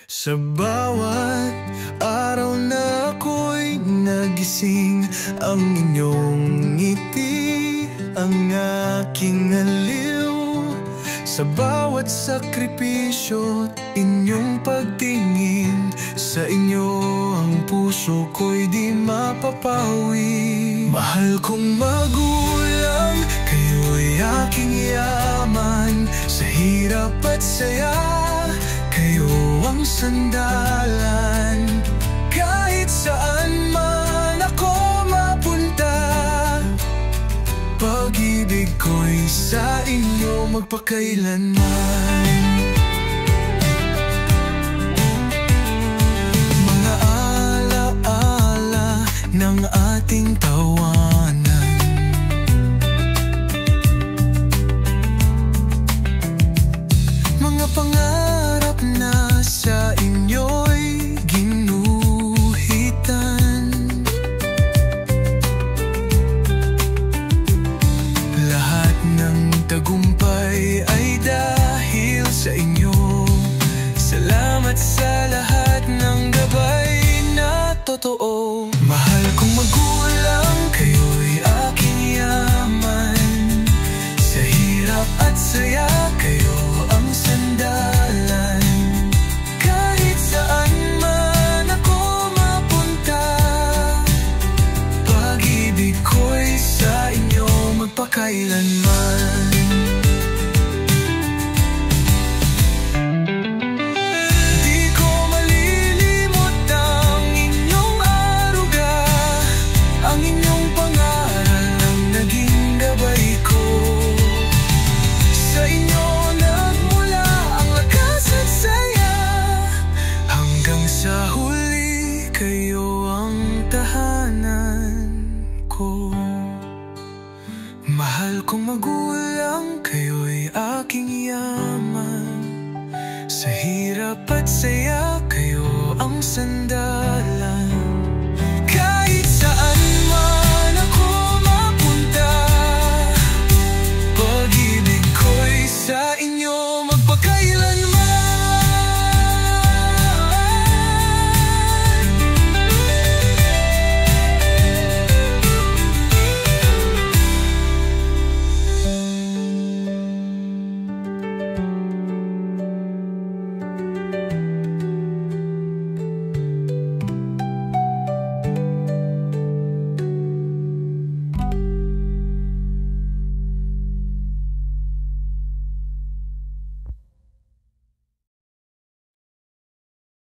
Sa bawat araw na ako'y nagising, ang inyong ngiti ang aking aliw. Sa bawat sakripisyo, inyong pagtingin, sa inyo ang puso ko'y di mapapawi. Mahal kong magulang, kayo'y aking yaman. Sa hirap at saya, kayo ang sandalan. Kahit saan man ako mapunta, pag-ibig ko'y sa inyo magpakailanman. Mga ala-ala ng ating tawanan, mga pangarap na sa inyo'y ginuhitan. Lahat ng tagumpay ay dahil sa inyo. Salamat sa lahat ng gabay na totoo. Mahal kong magulang, kayo'y aking yaman. Sa hirap at saya, kayo ang sandalan. Kahit saan man ako mapunta, pag-ibig ko'y sa inyo magpakailanman. Di ko malilimot ang inyong aruga, ang inyong pangaral ang naging gabay ko. Sa inyo nagmula ang lakas at saya, hanggang sa huli kayo ang tahanan ko. Mahal kong magulang, kayo'y aking yaman. Sa hirap at saya, kayo ang sandalan.